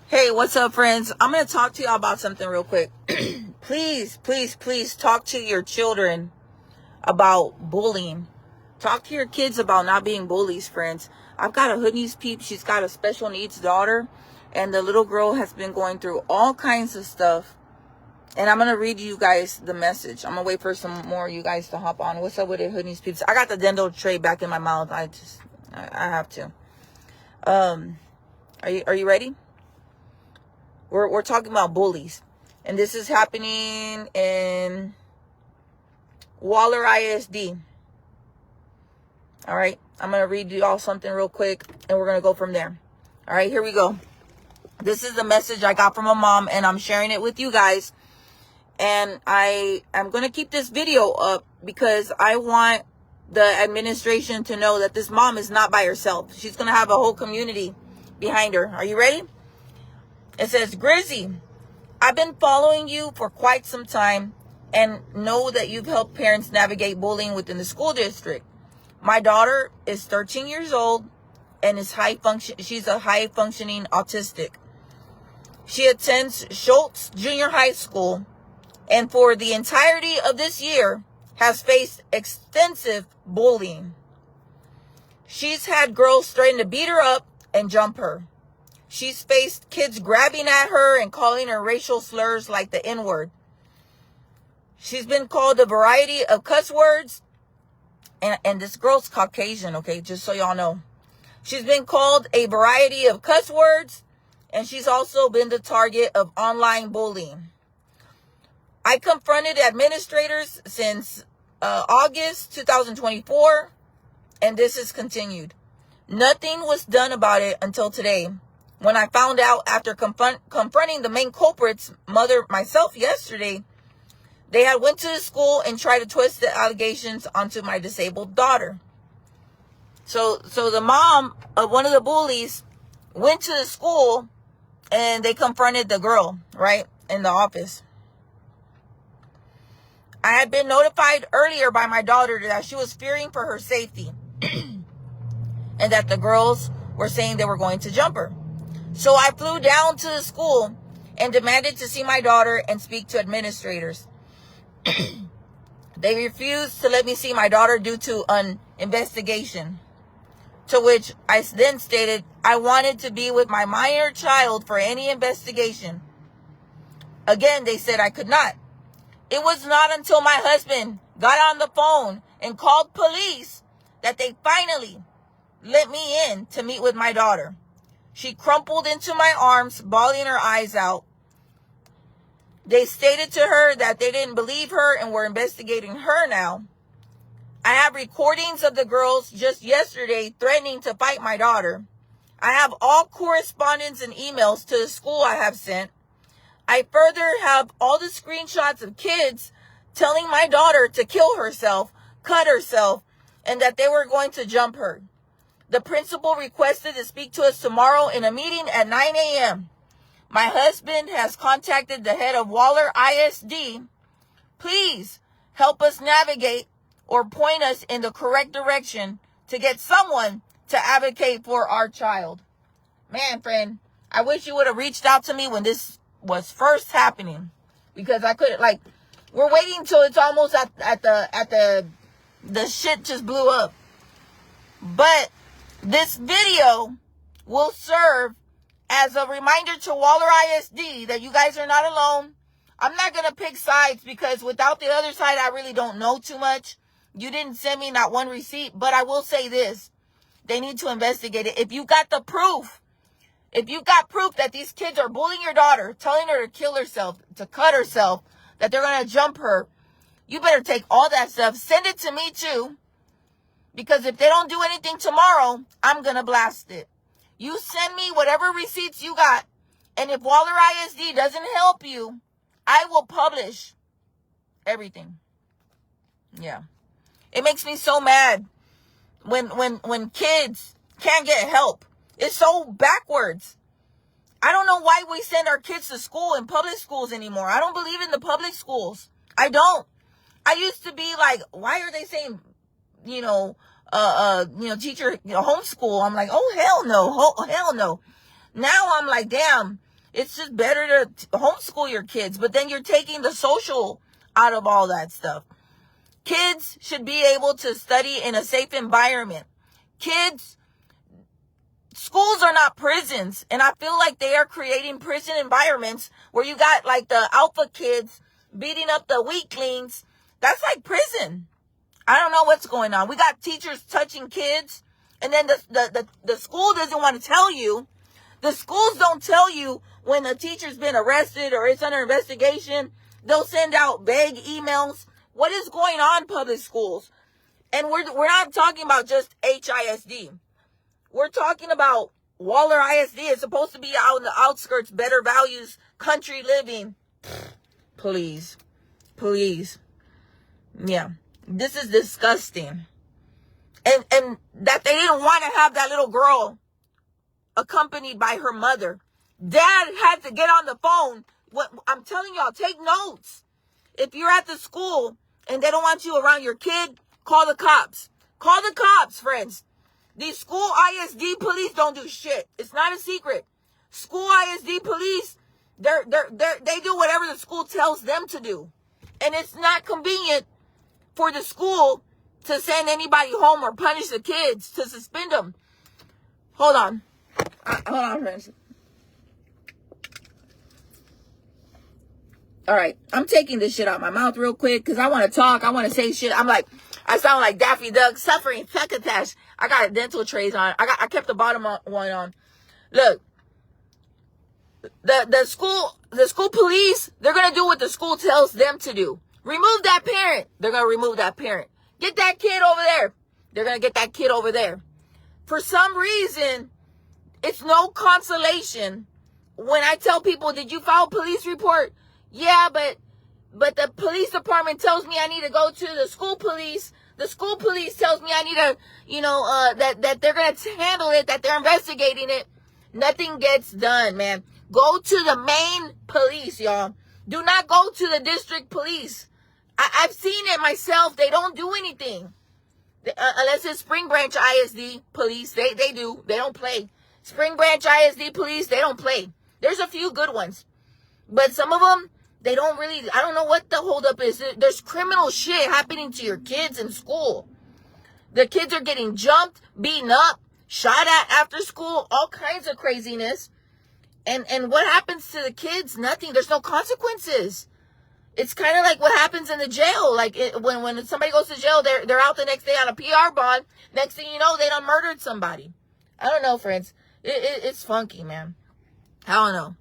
Hey, what's up, friends? I'm going to talk to y'all about something real quick. Please talk to your children about bullying. Talk to your kids about not being bullies, friends. I've got a Hoodie's peep. She's got a special needs daughter, and the little girl has been going through all kinds of stuff. And I'm going to read you guys the message. I'm going to wait for some more of you guys to hop on. What's up with it, Hoodie's peeps? I got the dental tray back in my mouth. I have to. Are you ready? We're talking about bullies, and this is happening in Waller ISD. All right, I'm gonna read you all something real quick, and we're gonna go from there. All right, here we go. This is the message I got from a mom, and I'm sharing it with you guys. And I'm gonna keep this video up because I want the administration to know that this mom is not by herself. She's gonna have a whole community behind her. Are you ready? It says, Grizzy, I've been following you for quite some time and know that you've helped parents navigate bullying within the school district. My daughter is 13 years old and is she's a high functioning autistic. She attends Schultz Junior High School and for the entirety of this year has faced extensive bullying. She's had girls threaten to beat her up and jump her. She's faced kids grabbing at her and calling her racial slurs like the N-word. She's been called a variety of cuss words. And this girl's Caucasian, okay, just so y'all know. She's been called a variety of cuss words. And she's also been the target of online bullying. I confronted administrators since August 2024. And this has continued. Nothing was done about it until today. When I found out after confronting the main culprit's mother myself yesterday, they had went to the school and tried to twist the allegations onto my disabled daughter. So the mom of one of the bullies went to the school and they confronted the girl, right, in the office. I had been notified earlier by my daughter that she was fearing for her safety and that the girls were saying they were going to jump her. So I flew down to the school and demanded to see my daughter and speak to administrators. They refused to let me see my daughter due to an investigation. To which I then stated I wanted to be with my minor child for any investigation. Again, they said I could not. It was not until my husband got on the phone and called police that they finally let me in to meet with my daughter. She crumpled into my arms, bawling her eyes out. They stated to her that they didn't believe her and were investigating her now. I have recordings of the girls just yesterday threatening to fight my daughter. I have all correspondence and emails to the school I have sent. I further have all the screenshots of kids telling my daughter to kill herself, cut herself, and that they were going to jump her. The principal requested to speak to us tomorrow in a meeting at 9 a.m. My husband has contacted the head of Waller ISD. Please help us navigate or point us in the correct direction to get someone to advocate for our child. Man, friend, I wish you would have reached out to me when this was first happening, because I couldn't, we're waiting till it's almost at the shit just blew up. But this video will serve as a reminder to Waller ISD that you guys are not alone. I'm not going to pick sides because without the other side, I really don't know too much. You didn't send me not one receipt, but I will say this. They need to investigate it. If you got the proof, if you got proof that these kids are bullying your daughter, telling her to kill herself, to cut herself, that they're going to jump her, you better take all that stuff. Send it to me too. Because if they don't do anything tomorrow, I'm going to blast it. You send me whatever receipts you got. And if Waller ISD doesn't help you, I will publish everything. Yeah. It makes me so mad when kids can't get help. It's so backwards. I don't know why we send our kids to school in public schools anymore. I don't believe in the public schools. I don't. I used to be like, why are they saying, teacher, homeschool? I'm like, oh, hell no. Hell no. Now I'm like, damn, It's just better to homeschool your kids, but then you're taking the social out of all that stuff. Kids should be able to study in a safe environment. Schools are not prisons, and I feel like they are creating prison environments where you got like the alpha kids beating up the weaklings. That's like prison. I don't know what's going on. We got teachers touching kids, and then the school doesn't want to tell you. The schools don't tell you when a teacher's been arrested or it's under investigation. They'll send out vague emails. What is going on, public schools? And we're not talking about just HISD. We're talking about Waller ISD. It's supposed to be out in the outskirts, better values, country living. Please. Yeah. This is disgusting. And that they didn't want to have that little girl accompanied by her mother. Dad had to get on the phone. I'm telling y'all, take notes. If you're at the school and they don't want you around your kid, call the cops. Call the cops, friends. These school ISD police don't do shit. It's not a secret. School ISD police, they do whatever the school tells them to do. And it's not convenient for the school to send anybody home or punish the kids, to suspend them. Hold on, friends. All right, I'm taking this shit out my mouth real quick because I want to talk. I want to say shit. I sound like Daffy Duck suffering succotash. I got dental trays on. I kept the bottom one on. Look, the school police, they're gonna do what the school tells them to do. Remove that parent. They're gonna remove that parent. Get that kid over there. They're gonna get that kid over there. For some reason, it's no consolation when I tell people, did you file a police report? Yeah, but the police department tells me I need to go to the school police. The school police tells me I need to, that they're going to handle it, that they're investigating it. Nothing gets done, man. Go to the main police, y'all. Do not go to the district police. I've seen it myself. They don't do anything. Unless it's Spring Branch ISD police. They do. They don't play. Spring Branch ISD police, they don't play. There's a few good ones. But some of them, they don't really, I don't know what the holdup is. There's criminal shit happening to your kids in school. The kids are getting jumped, beaten up, shot at after school, all kinds of craziness. And what happens to the kids? Nothing. There's no consequences. It's kind of like what happens in the jail. Like when somebody goes to jail, they're out the next day on a PR bond. Next thing you know, they done murdered somebody. I don't know, friends. It's funky, man. I don't know.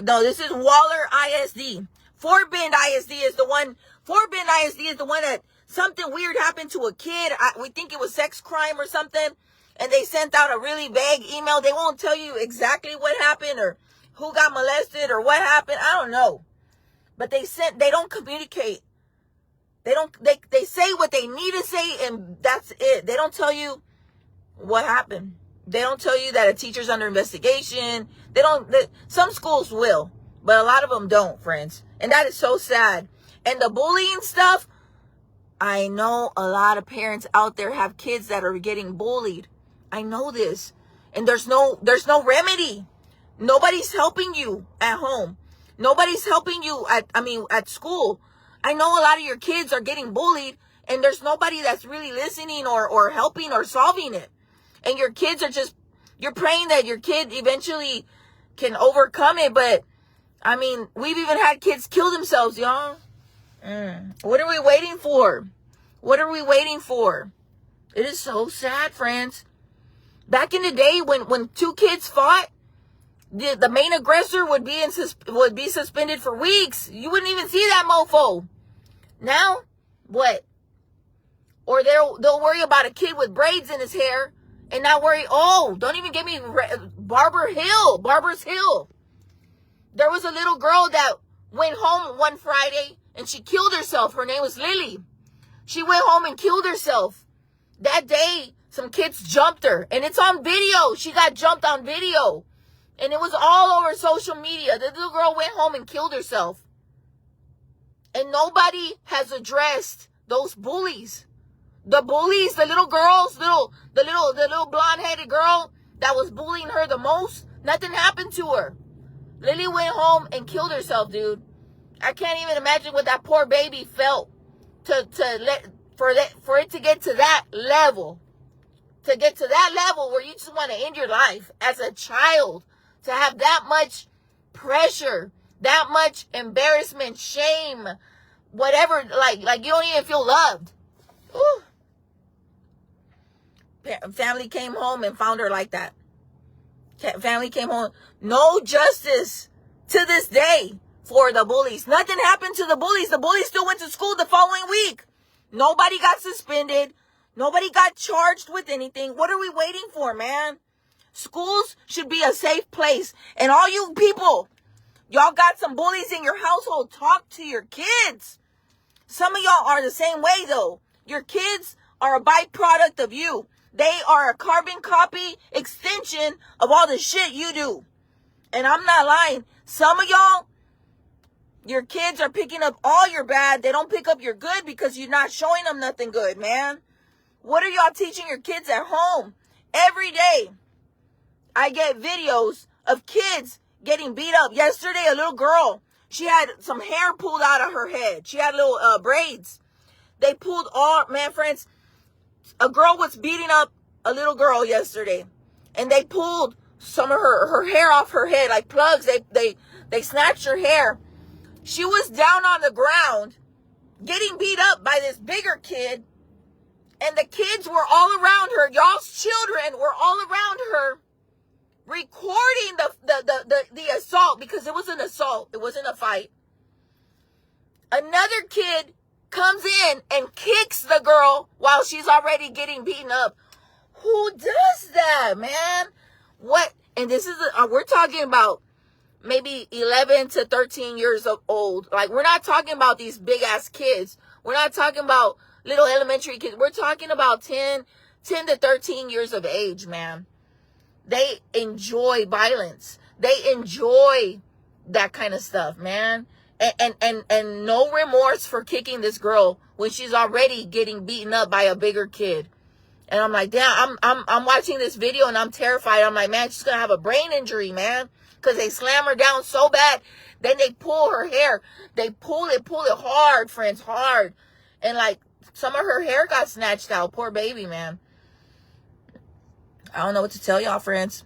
No, this is Waller ISD. Fort Bend ISD is the one. Fort Bend ISD is the one that something weird happened to a kid. We think it was sex crime or something. And they sent out a really vague email. They won't tell you exactly what happened or who got molested or what happened. I don't know. But they don't communicate. They say what they need to say and that's it. They don't tell you what happened. They don't tell you that a teacher's under investigation. Some schools will, but a lot of them don't, friends. And that is so sad. And the bullying stuff, I know a lot of parents out there have kids that are getting bullied. I know this. And there's no remedy. Nobody's helping you at home. Nobody's helping you at school. I know a lot of your kids are getting bullied and there's nobody that's really listening or helping or solving it. And your kids are you're praying that your kid eventually can overcome it. But, we've even had kids kill themselves, y'all. What are we waiting for? What are we waiting for? It is so sad, friends. Back in the day when two kids fought, the main aggressor would be suspended for weeks. You wouldn't even see that mofo. Now, what? Or they'll worry about a kid with braids in his hair. And not worry, don't even get me Barbara's Hill. There was a little girl that went home one Friday and she killed herself. Her name was Lily. She went home and killed herself. That day, some kids jumped her. And it's on video. She got jumped on video. And it was all over social media. The little girl went home and killed herself. And nobody has addressed those bullies. The bullies, the little girls, the little blonde-headed girl that was bullying her the most, nothing happened to her. Lily went home and killed herself, dude. I can't even imagine what that poor baby felt for it to get to that level. To get to that level where you just want to end your life as a child. To have that much pressure, that much embarrassment, shame, whatever, like you don't even feel loved. Ooh. Family came home and found her like that. Family came home. No justice to this day for the bullies. Nothing happened to the bullies. The bullies still went to school the following week. Nobody got suspended. Nobody got charged with anything. What are we waiting for, man? Schools should be a safe place. And all you people, y'all got some bullies in your household. Talk to your kids. Some of y'all are the same way, though. Your kids are a byproduct of you. They are a carbon copy extension of all the shit you do. And I'm not lying. Some of y'all, your kids are picking up all your bad. They don't pick up your good because you're not showing them nothing good, man. What are y'all teaching your kids at home? Every day, I get videos of kids getting beat up. Yesterday, a little girl, she had some hair pulled out of her head. She had little braids. They pulled all, man, friends, a girl was beating up a little girl yesterday. And they pulled some of her hair off her head, like plugs. They snatched her hair. She was down on the ground getting beat up by this bigger kid. And the kids were all around her. Y'all's children were all around her recording the assault because it was an assault. It wasn't a fight. Another kid comes in and kicks the girl while she's already getting beaten up. Who does that, man? What? And this is, we're talking about maybe 11 to 13 years old. Like, we're not talking about these big ass kids. We're not talking about little elementary kids. We're talking about 10 to 13 years of age, man. They enjoy violence. They enjoy that kind of stuff, man. And no remorse for kicking this girl when she's already getting beaten up by a bigger kid. And I'm like, damn, I'm watching this video and I'm terrified. I'm like, man, she's gonna have a brain injury, man. Because they slam her down so bad. Then they pull her hair. They pull it hard, friends, hard. And like, some of her hair got snatched out. Poor baby, man. I don't know what to tell y'all, friends.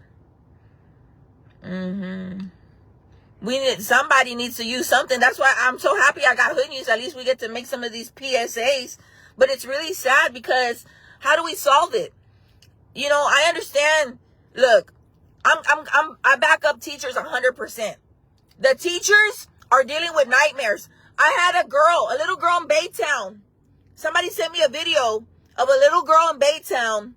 Somebody needs to use something. That's why I'm so happy I got Hood News. At least we get to make some of these PSAs. But it's really sad because how do we solve it? You know, I understand. Look, I back up teachers 100%. The teachers are dealing with nightmares. I had a little girl in Baytown. Somebody sent me a video of a little girl in Baytown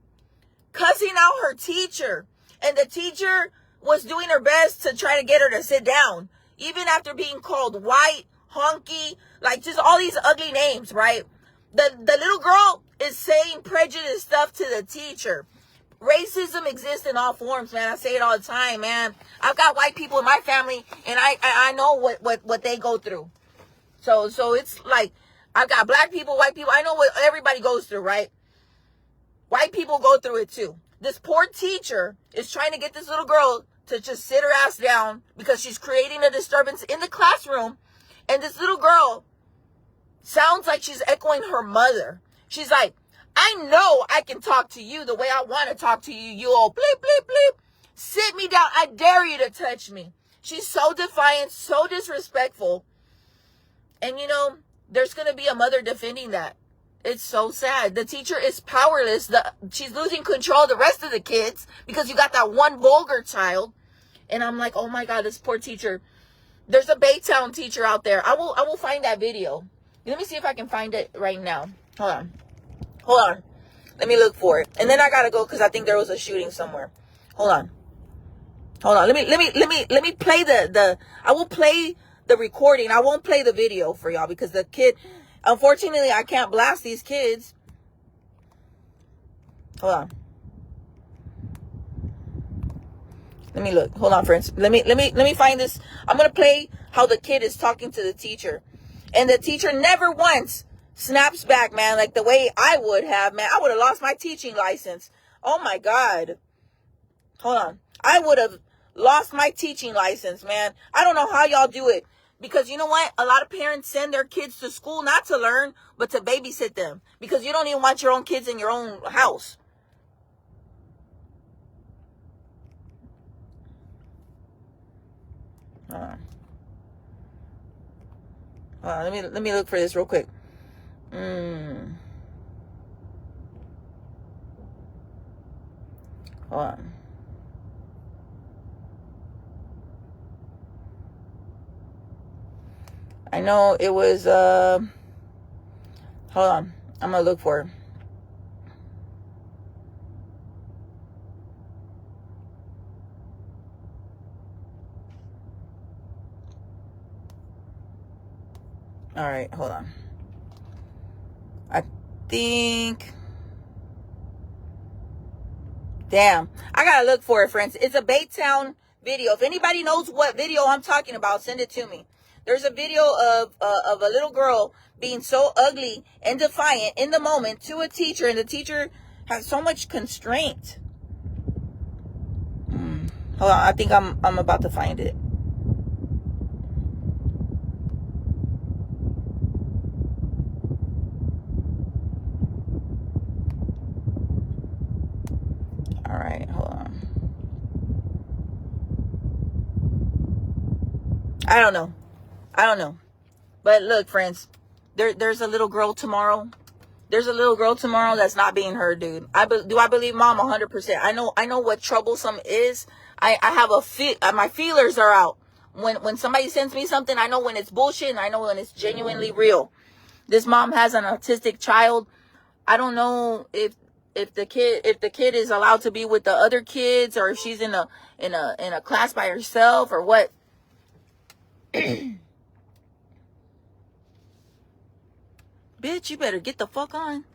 cussing out her teacher. And the teacher was doing her best to try to get her to sit down. Even after being called white, honky, like just all these ugly names, right? The little girl is saying prejudice stuff to the teacher. Racism exists in all forms, man. I say it all the time, man. I've got white people in my family, and I know what they go through. So it's like, I've got black people, white people. I know what everybody goes through, right? White people go through it too. This poor teacher is trying to get this little girl to just sit her ass down because she's creating a disturbance in the classroom. And this little girl sounds like she's echoing her mother. She's like, I know I can talk to you the way I want to talk to you, you old bleep, bleep, bleep. Sit me down. I dare you to touch me. She's so defiant, so disrespectful. And, you know, there's going to be a mother defending that. It's so sad. The teacher is powerless. She's losing control of the rest of the kids because you got that one vulgar child. And I'm like, oh my God, this poor teacher. There's a Baytown teacher out there. I will find that video. Let me see if I can find it right now. Hold on. Let me look for it. And then I gotta go because I think there was a shooting somewhere. Hold on. Let me play I will play the recording. I won't play the video for y'all because the kid, unfortunately, I can't blast these kids. Hold on. Let me look. Hold on, friends. Let me find this. I'm gonna play how the kid is talking to the teacher. And the teacher never once snaps back, man, like the way I would have, man. I would have lost my teaching license. Oh my God. Hold on. I would have Lost my teaching license, man. I don't know how y'all do it. Because you know what? A lot of parents send their kids to school not to learn, but to babysit them. Because you don't even want your own kids in your own house. Let me look for this real quick. Hold on. I know it was, hold on. I'm going to look for it. All right, hold on. I think, damn, I got to look for it, friends. It's a Baytown video. If anybody knows what video I'm talking about, send it to me. There's a video of a little girl being so ugly and defiant in the moment to a teacher, and the teacher has so much constraint. Hold on, I think I'm about to find it. All right, hold on. I don't know. But look, friends, there's a little girl tomorrow. There's a little girl tomorrow that's not being heard, dude. Do I believe mom 100%? I know what troublesome is. I have my feelers are out. When somebody sends me something, I know when it's bullshit and I know when it's genuinely real. This mom has an autistic child. I don't know if the kid is allowed to be with the other kids, or if she's in a class by herself, or what. Bitch, you better get the fuck on.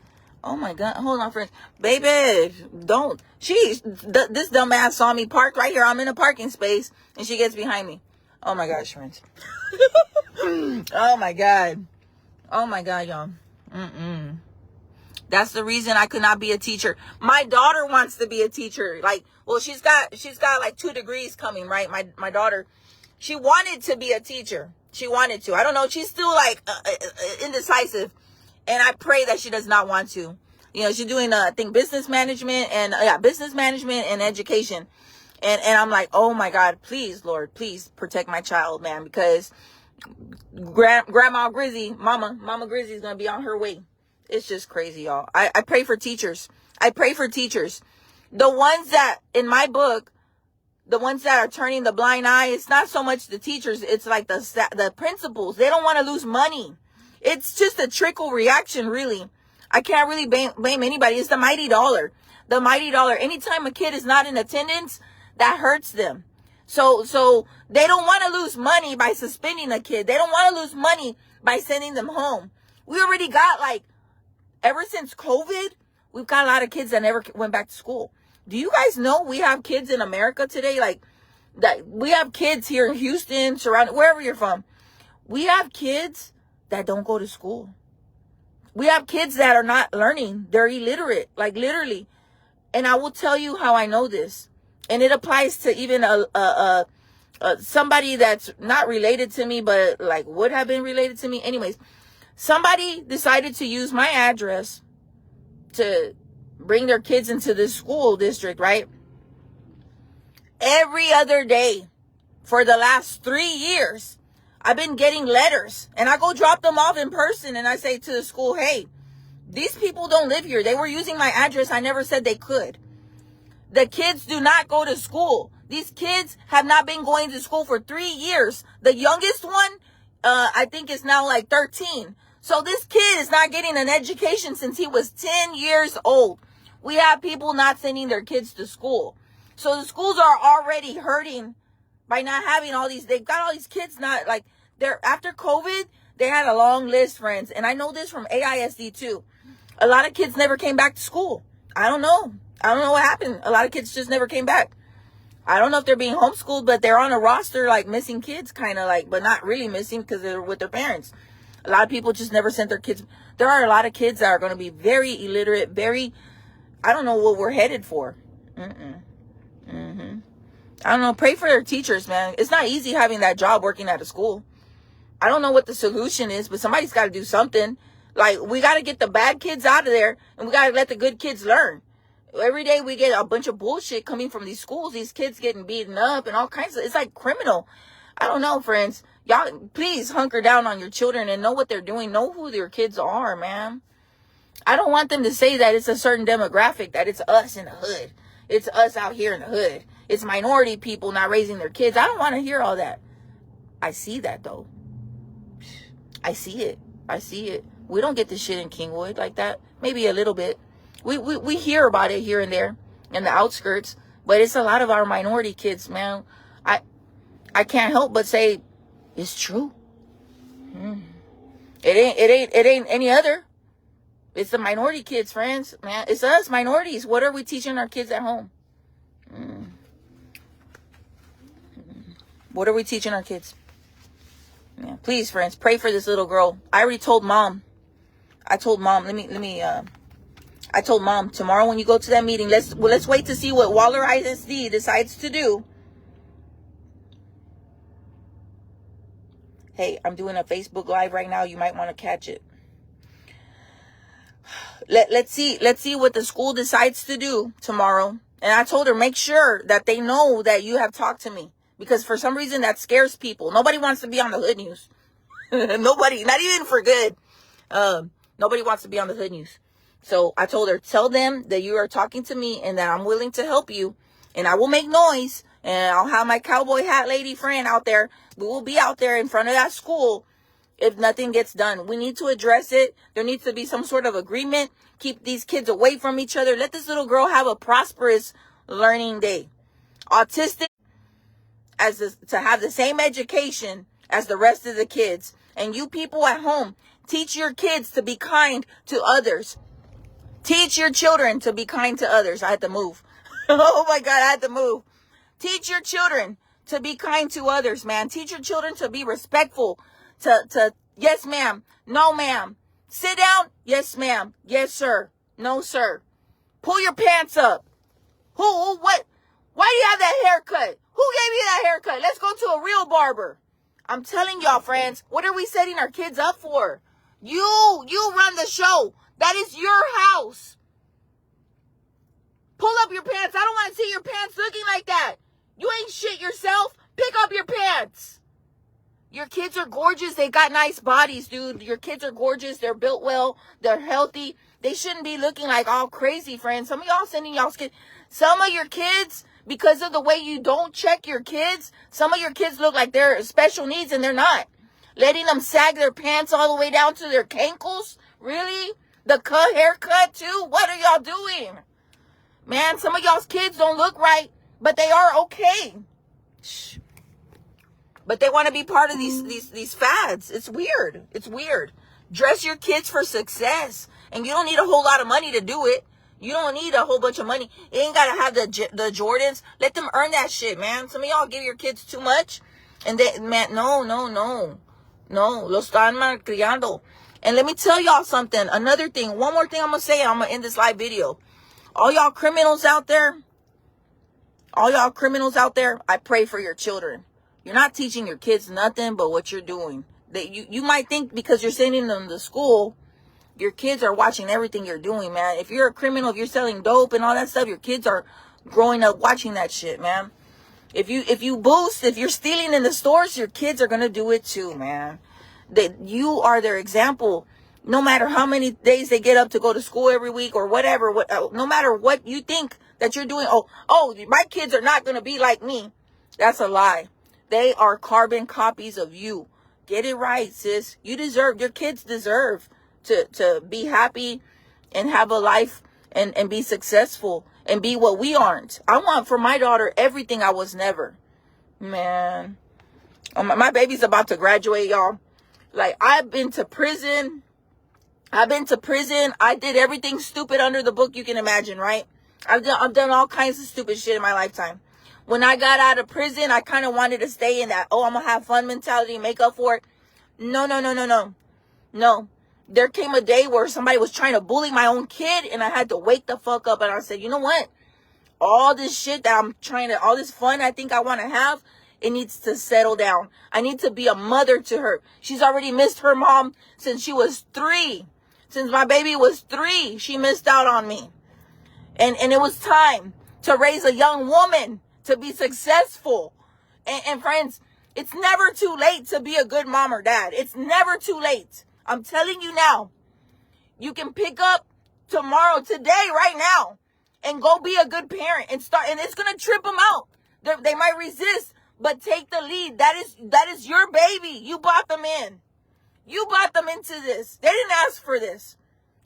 Oh my God. Hold on, friends. Baby, don't. This dumbass saw me parked right here. I'm in a parking space and she gets behind me. Oh my gosh, friends. Oh my God. Oh my God, y'all. That's the reason I could not be a teacher. My daughter wants to be a teacher. Like, well, she's got like 2 degrees coming, right? My daughter, she wanted to be a teacher. She wanted to. I don't know. She's still like indecisive. And I pray that she does not want to. You know, she's doing, I think, business management and education. And I'm like, oh my God, please, Lord, please protect my child, man, because Grandma Grizzy, Mama Grizzy is going to be on her way. It's just crazy, y'all. I pray for teachers. I pray for teachers. The ones that, in my book, the ones that are turning the blind eye, it's not so much the teachers. It's like the principals. They don't want to lose money. It's just a trickle reaction, really. I can't really blame anybody. It's the mighty dollar. The mighty dollar. Anytime a kid is not in attendance, that hurts them. So they don't want to lose money by suspending a kid. They don't want to lose money by sending them home. We already got, like, ever since COVID, we've got a lot of kids that never went back to school. Do you guys know we have kids in America today? Like, that we have kids here in Houston, surrounded, wherever you're from. We have kids that don't go to school. We have kids that are not learning. They're illiterate, like literally. And I will tell you how I know this. And it applies to even somebody that's not related to me, but like would have been related to me. Anyways, somebody decided to use my address to bring their kids into this school district, right? Every other day for the last 3 years, I've been getting letters, and I go drop them off in person, and I say to the school, hey, these people don't live here. They were using my address. I never said they could. The kids do not go to school. These kids have not been going to school for 3 years. The youngest one, I think is now like 13. So this kid is not getting an education since he was 10 years old. We have people not sending their kids to school. So the schools are already hurting by not having all these. They've got all these kids not like, they're after COVID, they had a long list, friends. And I know this from AISD too. A lot of kids never came back to school. I don't know what happened. A lot of kids just never came back. I don't know if they're being homeschooled, but they're on a roster like missing kids, kind of like, but not really missing because they're with their parents. A lot of people just never sent their kids. There are a lot of kids that are going to be very illiterate, I don't know what we're headed for. I don't know. Pray for their teachers, man. It's not easy having that job working at a school. I don't know what the solution is, but somebody's got to do something. Like, we got to get the bad kids out of there, and we got to let the good kids learn. Every day we get a bunch of bullshit coming from these schools. These kids getting beaten up and all kinds of, it's like criminal. I don't know, friends. Y'all, please hunker down on your children and know what they're doing. Know who your kids are, man. I don't want them to say that it's a certain demographic, that it's us in the hood. It's us out here in the hood. It's minority people not raising their kids. I don't want to hear all that. I see that, though. I see it. I see it. We don't get this shit in Kingwood like that. Maybe a little bit. We hear about it here and there in the outskirts, but it's a lot of our minority kids, man. I can't help but say it's true. It ain't any other. It's the minority kids, friends, man. It's us minorities. What are we teaching our kids at home? What are we teaching our kids? Yeah, please, friends, pray for this little girl. I already told mom. I told mom. I told mom tomorrow when you go to that meeting, let's wait to see what Waller ISD decides to do. Hey, I'm doing a Facebook Live right now. You might want to catch it. Let's see what the school decides to do tomorrow. And I told her, make sure that they know that you have talked to me. Because for some reason that scares people. Nobody wants to be on the hood news. Nobody, not even for good. Nobody wants to be on the hood news. So I told her, tell them that you are talking to me and that I'm willing to help you. And I will make noise. And I'll have my cowboy hat lady friend out there. We will be out there in front of that school if nothing gets done. We need to address it. There needs to be some sort of agreement. Keep these kids away from each other. Let this little girl have a prosperous learning day. Autistic, to have the same education as the rest of the kids. And you people at home, teach your kids to be kind to others. Teach your children to be kind to others. I had to move. Oh my God, I had to move. Teach your children to be kind to others, man. Teach your children to be respectful. To yes, ma'am. No, ma'am. Sit down. Yes, ma'am. Yes, sir. No, sir. Pull your pants up. What? Why do you have that haircut? Who gave you that haircut? Let's go to a real barber. I'm telling y'all, friends, what are we setting our kids up for? You run the show. That is your house. Pull up your pants. I don't want to see your pants looking like that. You ain't shit yourself. Pick up your pants. Your kids are gorgeous. They got nice bodies, dude. Your kids are gorgeous. They're built well. They're healthy. They shouldn't be looking like all crazy, friends. Some of y'all sending y'all's kids. Some of your kids, because of the way you don't check your kids, some of your kids look like they're special needs and they're not. Letting them sag their pants all the way down to their cankles? Really? The haircut too? What are y'all doing? Man, some of y'all's kids don't look right, but they are okay. Shh. But they want to be part of these fads. It's weird. It's weird. Dress your kids for success. And you don't need a whole lot of money to do it. You don't need a whole bunch of money. You ain't got to have the Jordans. Let them earn that shit, man. Some of y'all give your kids too much. And they, man, no. No, lo están malcriando. And let me tell y'all something. Another thing. One more thing I'm going to say. I'm going to end this live video. All y'all criminals out there, I pray for your children. You're not teaching your kids nothing but what you're doing. You might think because you're sending them to school, your kids are watching everything you're doing, man. If you're a criminal, if you're selling dope and all that stuff, your kids are growing up watching that shit, man. If you're stealing in the stores, your kids are going to do it too, man. You are their example. No matter how many days they get up to go to school every week or whatever, no matter what you think that you're doing. Oh, my kids are not going to be like me. That's a lie. They are carbon copies of you. Get it right, sis. Your kids deserve to be happy and have a life and be successful and be what we aren't. I want for my daughter everything I was never. Man. My baby's about to graduate, y'all. Like, I've been to prison. I did everything stupid under the book you can imagine, right? I've done all kinds of stupid shit in my lifetime. When I got out of prison, I kind of wanted to stay in that, I'm going to have fun mentality and make up for it. No. There came a day where somebody was trying to bully my own kid, and I had to wake the fuck up. And I said, you know what? All this shit that I'm trying to, all this fun I think I want to have, it needs to settle down. I need to be a mother to her. She's already missed her mom since she was 3. Since my baby was 3, she missed out on me. And it was time to raise a young woman to be successful. And friends, it's never too late to be a good mom or dad. It's never too late. I'm telling you now. You can pick up tomorrow, today, right now, and go be a good parent and start. And it's going to trip them out. They might resist, but take the lead. That is your baby. You brought them in. You brought them into this. They didn't ask for this.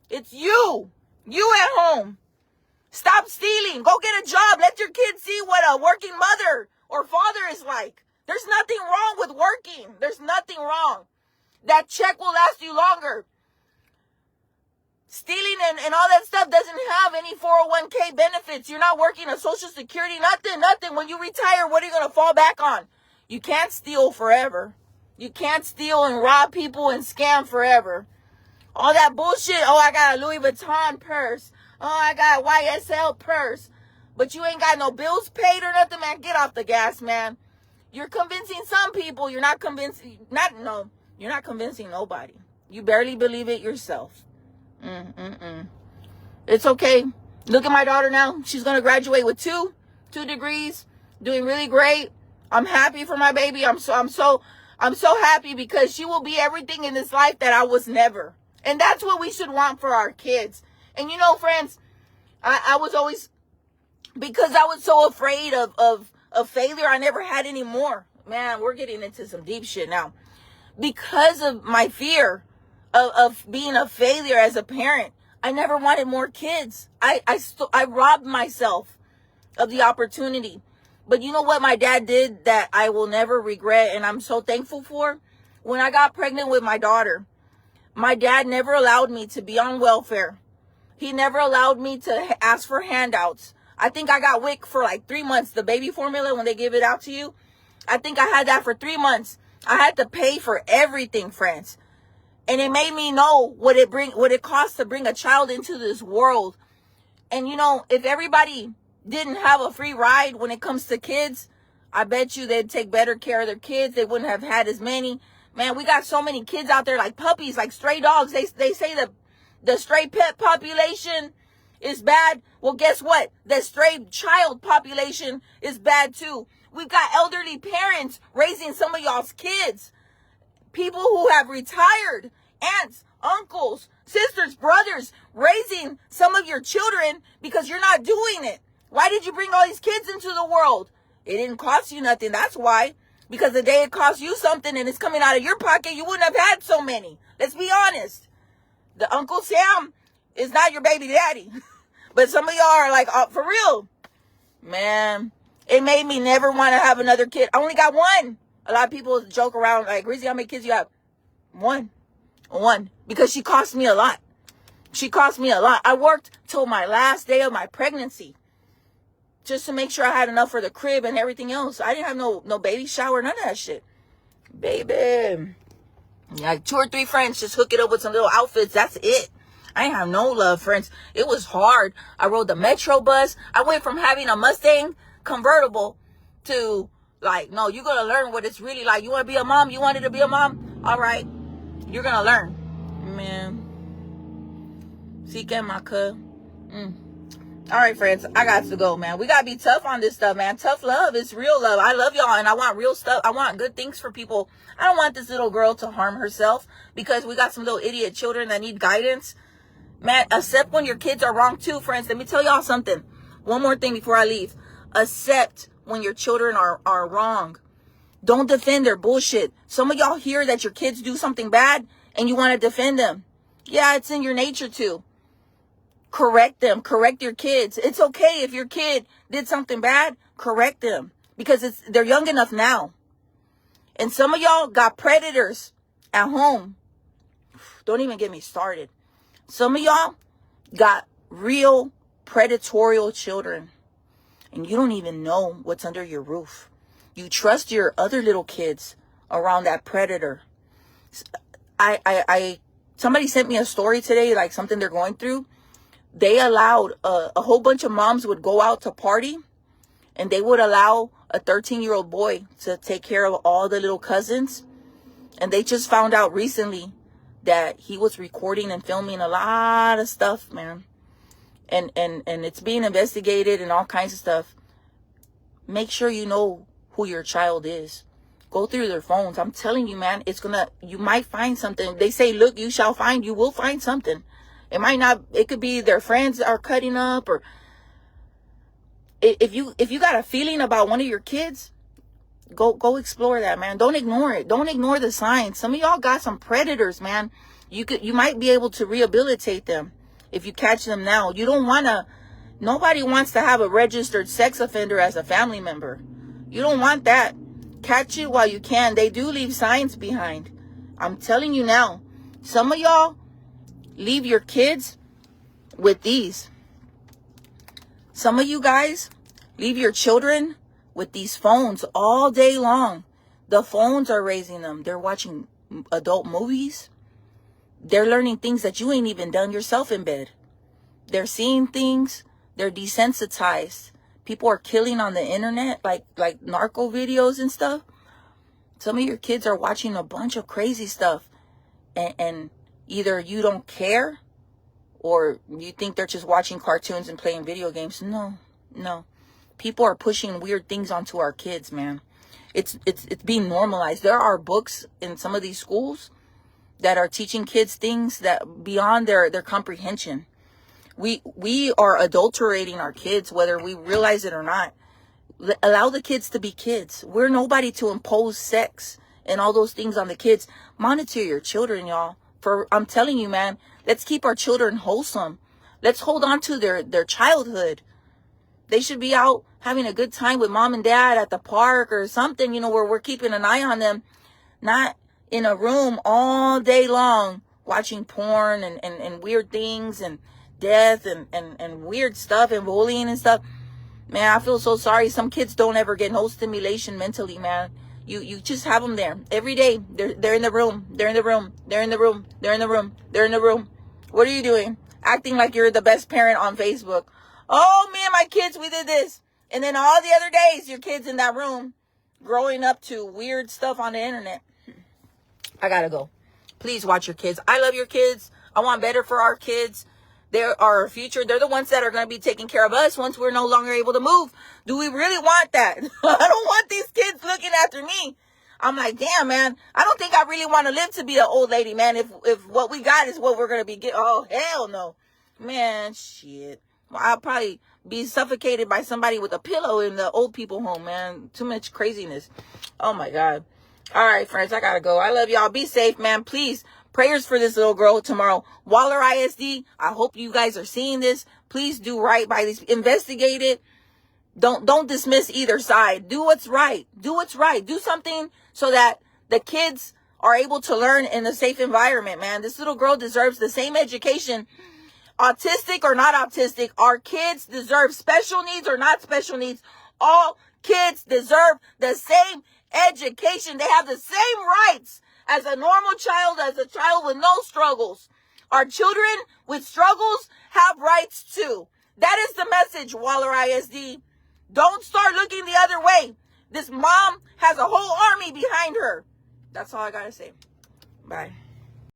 It's you. You at home. Stop stealing. Go get a job. Let your kids see what a working mother or father is like. There's nothing wrong with working. There's nothing wrong. That check will last you longer. Stealing and all that stuff doesn't have any 401k benefits. You're not working a Social Security, nothing. When you retire, what are you going to fall back on? You can't steal forever. You can't steal and rob people and scam forever. All that bullshit. Oh, I got a Louis Vuitton purse. Oh, I got a YSL purse. But you ain't got no bills paid or nothing, man. Get off the gas, man. You're convincing some people. You're not convincing. You're not convincing nobody. You barely believe it yourself. It's okay. Look at my daughter now. She's going to graduate with two degrees, doing really great. I'm happy for my baby. I'm so happy because she will be everything in this life that I was never. And that's what we should want for our kids. And you know, friends, I was always, because I was so afraid of failure, I never had any more. Man, we're getting into some deep shit now. Because of my fear of being a failure as a parent, I never wanted more kids. I robbed myself of the opportunity. But you know what my dad did that I will never regret and I'm so thankful for? When I got pregnant with my daughter, my dad never allowed me to be on welfare. He never allowed me to ask for handouts. I think I got WIC for like 3 months. The baby formula, when they give it out to you, I think I had that for 3 months. I had to pay for everything, friends. And it made me know what it costs to bring a child into this world. And you know, if everybody didn't have a free ride when it comes to kids, I bet you they'd take better care of their kids. They wouldn't have had as many. Man, we got so many kids out there like puppies, like stray dogs. They say the stray pet population is bad. Well, guess what? The stray child population is bad too. We've got elderly parents raising some of y'all's kids. People who have retired, aunts, uncles, sisters, brothers, raising some of your children because you're not doing it. Why did you bring all these kids into the world? It didn't cost you nothing. That's why. Because the day it costs you something and it's coming out of your pocket, you wouldn't have had so many. Let's be honest. The Uncle Sam is not your baby daddy. But some of y'all are like, oh, for real. Man, it made me never want to have another kid. I only got one. A lot of people joke around like, Rizzy, how many kids you have? One. Because she cost me a lot. I worked till my last day of my pregnancy just to make sure I had enough for the crib and everything else. I didn't have no baby shower, none of that shit. Baby. Like 2 or 3 friends just hook it up with some little outfits. That's it. I didn't have no love, friends. It was hard. I rode the Metro bus. I went from having a Mustang convertible to like, no, you're going to learn what it's really like. You want to be a mom? You wanted to be a mom? All right. You're going to learn. Man. See, get my cuz. All right, friends. I got to go, man. We got to be tough on this stuff, man. Tough love is real love. I love y'all and I want real stuff. I want good things for people. I don't want this little girl to harm herself because we got some little idiot children that need guidance. Man, accept when your kids are wrong too, friends. Let me tell y'all something. One more thing before I leave. Accept when your children are wrong. Don't defend their bullshit. Some of y'all hear that your kids do something bad and you want to defend them. Yeah, it's in your nature to. Correct them. Correct your kids. It's okay if your kid did something bad. Correct them. Because they're young enough now. And some of y'all got predators at home. Don't even get me started. Some of y'all got real predatorial children. And you don't even know what's under your roof. You trust your other little kids around that predator. Somebody sent me a story today, like something they're going through. they allowed a whole bunch of moms would go out to party, and they would allow a 13-year-old boy to take care of all the little cousins. And they just found out recently that he was recording and filming a lot of stuff, man. And it's being investigated and all kinds of stuff. Make sure you know who your child is. Go through their phones. I'm telling you, man, you might find something. They say, look, you shall find, you will find something. It might not, it could be their friends are cutting up, or if you got a feeling about one of your kids, go explore that, man. Don't ignore it. Don't ignore the signs. Some of y'all got some predators, man. You might be able to rehabilitate them if you catch them now. Nobody wants to have a registered sex offender as a family member. You don't want that. Catch it while you can. They do leave signs behind. I'm telling you now. Some of y'all leave your kids with these. Some of you guys leave your children with these phones all day long. The phones are raising them. They're watching adult movies. They're learning things that you ain't even done yourself in bed. They're seeing things. They're desensitized. People are killing on the internet, like narco videos and stuff. Some of your kids are watching a bunch of crazy stuff. And either you don't care, or you think they're just watching cartoons and playing video games. No. People are pushing weird things onto our kids, man. It's being normalized. There are books in some of these schools that are teaching kids things that beyond their comprehension. We are adulterating our kids, whether we realize it or not. Allow the kids to be kids. We're nobody to impose sex and all those things on the kids. Monitor your children, y'all. I'm telling you, man, let's keep our children wholesome. Let's hold on to their childhood. They should be out having a good time with mom and dad at the park or something, where we're keeping an eye on them. Not in a room all day long watching porn and weird things and death and weird stuff and bullying and stuff. Man, I feel so sorry. Some kids don't ever get no stimulation mentally, man. You just have them there every day. They're in the room. They're in the room. They're in the room. They're in the room. They're in the room. What are you doing? Acting like you're the best parent on Facebook. Oh, me and my kids, we did this. And then all the other days, your kids in that room growing up to weird stuff on the internet. I gotta go. Please watch your kids. I love your kids. I want better for our kids. They're our future. They're the ones that are going to be taking care of us once we're no longer able to move. Do we really want that? I don't want these kids looking after me. I'm like, damn, man. I don't think I really want to live to be an old lady, man. If what we got is what we're going to be getting. Oh, hell no. Man, shit. I'll probably be suffocated by somebody with a pillow in the old people home, man. Too much craziness. Oh, my God. All right, friends, I got to go. I love y'all. Be safe, man. Please. Prayers for this little girl tomorrow. Waller ISD, I hope you guys are seeing this. Please do right by this. Investigate it. Don't dismiss either side. Do what's right. Do what's right. Do something so that the kids are able to learn in a safe environment, man. This little girl deserves the same education. Autistic or not autistic, our kids deserve special needs or not special needs. All kids deserve the same education. They have the same rights as a normal child, as a child with no struggles. Our children with struggles have rights too. That is the message, Waller ISD. Don't start looking the other way. This mom has a whole army behind her. That's all I gotta say. Bye.